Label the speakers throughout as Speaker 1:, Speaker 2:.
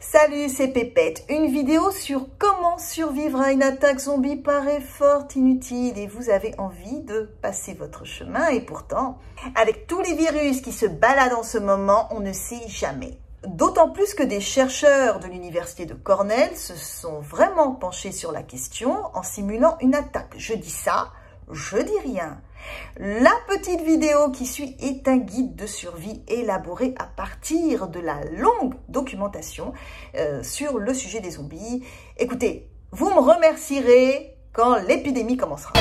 Speaker 1: Salut, c'est Pépette. Une vidéo sur comment survivre à une attaque zombie paraît fort inutile et vous avez envie de passer votre chemin et pourtant, avec tous les virus qui se baladent en ce moment, on ne sait jamais. D'autant plus que des chercheurs de l'université de Cornell se sont vraiment penchés sur la question en simulant une attaque. Je dis ça, je dis rien. La petite vidéo qui suit est un guide de survie élaboré à partir de la longue documentation sur le sujet des zombies. Écoutez, vous me remercierez quand l'épidémie commencera.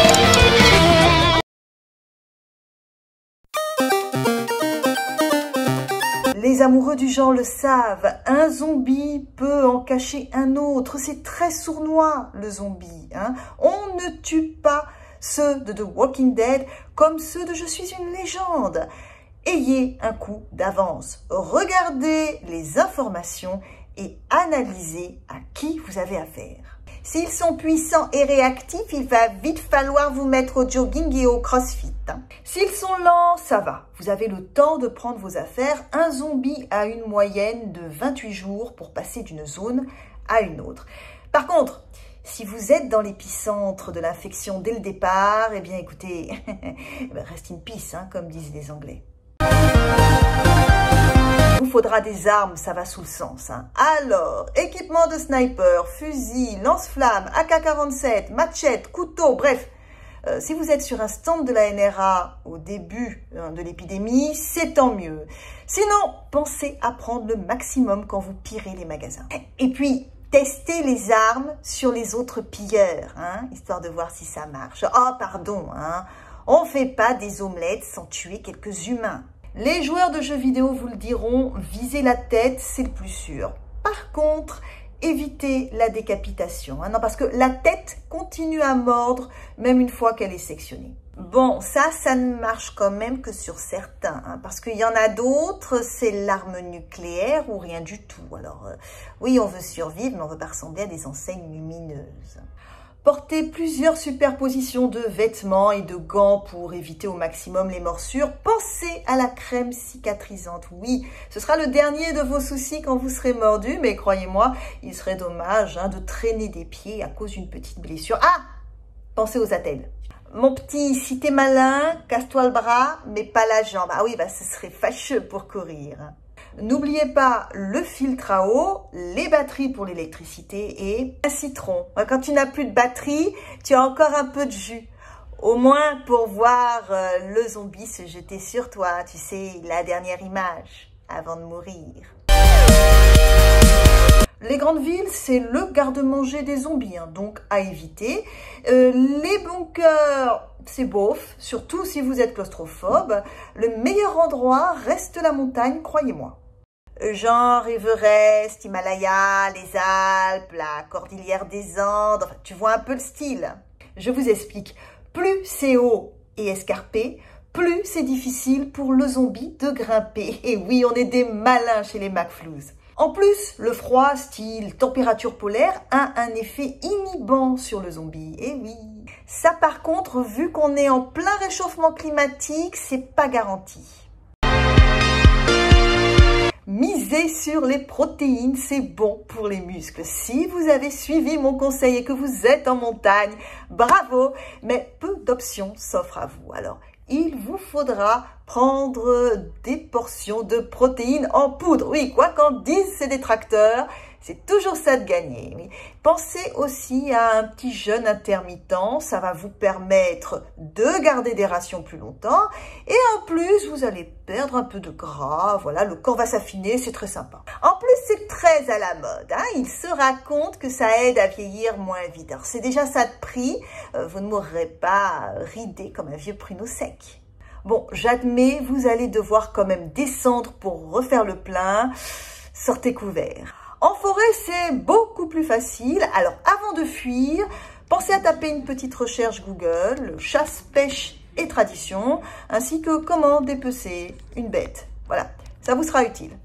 Speaker 1: Les amoureux du genre le savent, un zombie peut en cacher un autre. C'est très sournois, le zombie. On ne tue pas ceux de The Walking Dead comme ceux de Je suis une légende. Ayez un coup d'avance. Regardez les informations et analysez à qui vous avez affaire. S'ils sont puissants et réactifs, il va vite falloir vous mettre au jogging et au crossfit. S'ils sont lents, ça va. Vous avez le temps de prendre vos affaires. Un zombie a une moyenne de 28 jours pour passer d'une zone à une autre. Par contre, si vous êtes dans l'épicentre de l'infection dès le départ, eh bien écoutez, rest in peace, comme disent les Anglais. Il vous faudra des armes, ça va sous le sens. Alors, équipement de sniper, fusil, lance-flammes, AK-47, machette, couteau, bref. Si vous êtes sur un stand de la NRA au début de l'épidémie, c'est tant mieux. Sinon, pensez à prendre le maximum quand vous pirez les magasins. Et puis, testez les armes sur les autres pilleurs, histoire de voir si ça marche. Oh, pardon, on ne fait pas des omelettes sans tuer quelques humains. Les joueurs de jeux vidéo vous le diront, viser la tête, c'est le plus sûr. Par contre, évitez la décapitation, non, parce que la tête continue à mordre, même une fois qu'elle est sectionnée. Bon, ça ne marche quand même que sur certains, parce qu'il y en a d'autres, c'est l'arme nucléaire ou rien du tout. Alors, oui, on veut survivre, mais on ne veut pas ressembler à des enseignes lumineuses. Portez plusieurs superpositions de vêtements et de gants pour éviter au maximum les morsures. Pensez à la crème cicatrisante. Oui, ce sera le dernier de vos soucis quand vous serez mordu, mais croyez-moi, il serait dommage de traîner des pieds à cause d'une petite blessure. Ah, pensez aux attelles. Mon petit, si t'es malin, casse-toi le bras, mais pas la jambe. Ah oui, ce serait fâcheux pour courir. N'oubliez pas le filtre à eau, les batteries pour l'électricité et un citron. Quand tu n'as plus de batterie, tu as encore un peu de jus. Au moins pour voir le zombie se jeter sur toi. Tu sais, la dernière image avant de mourir. Les grandes villes, c'est le garde-manger des zombies, donc à éviter. Les bunkers, c'est bof, surtout si vous êtes claustrophobe. Le meilleur endroit reste la montagne, croyez-moi. Genre Everest, Himalaya, les Alpes, la Cordillère des Andes, enfin, tu vois un peu le style. Je vous explique, plus c'est haut et escarpé, plus c'est difficile pour le zombie de grimper. Et oui, on est des malins chez les McFlus. En plus, le froid, style température polaire, a un effet inhibant sur le zombie. Et oui, ça par contre, vu qu'on est en plein réchauffement climatique, c'est pas garanti. Misez sur les protéines, c'est bon pour les muscles. Si vous avez suivi mon conseil et que vous êtes en montagne, bravo, mais peu d'options s'offrent à vous. Alors, il vous faudra prendre des portions de protéines en poudre. Oui, quoi qu'en disent ces détracteurs, c'est toujours ça de gagner. Oui. Pensez aussi à un petit jeûne intermittent, ça va vous permettre de garder des rations plus longtemps. Et en plus, vous allez perdre un peu de gras, voilà, le corps va s'affiner, c'est très sympa. En plus, c'est très à la mode. Il se raconte que ça aide à vieillir moins vite. Alors, c'est déjà ça de prix, vous ne mourrez pas ridé comme un vieux pruneau sec. Bon, j'admets, vous allez devoir quand même descendre pour refaire le plein. Sortez couverts. En forêt, c'est beaucoup plus facile. Alors, avant de fuir, pensez à taper une petite recherche Google, chasse, pêche et tradition, ainsi que comment dépecer une bête. Voilà, ça vous sera utile.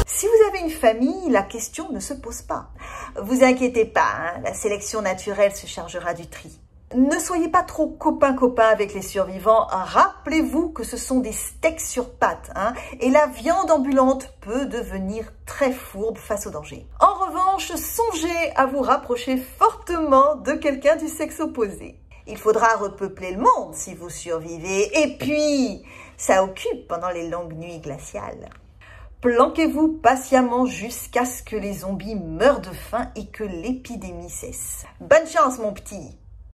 Speaker 1: Si vous avez une famille, la question ne se pose pas. Vous inquiétez pas, la sélection naturelle se chargera du tri. Ne soyez pas trop copain-copain avec les survivants. Rappelez-vous que ce sont des steaks sur pattes, et la viande ambulante peut devenir très fourbe face au danger. En revanche, songez à vous rapprocher fortement de quelqu'un du sexe opposé. Il faudra repeupler le monde si vous survivez. Et puis, ça occupe pendant les longues nuits glaciales. Planquez-vous patiemment jusqu'à ce que les zombies meurent de faim et que l'épidémie cesse. Bonne chance, mon petit!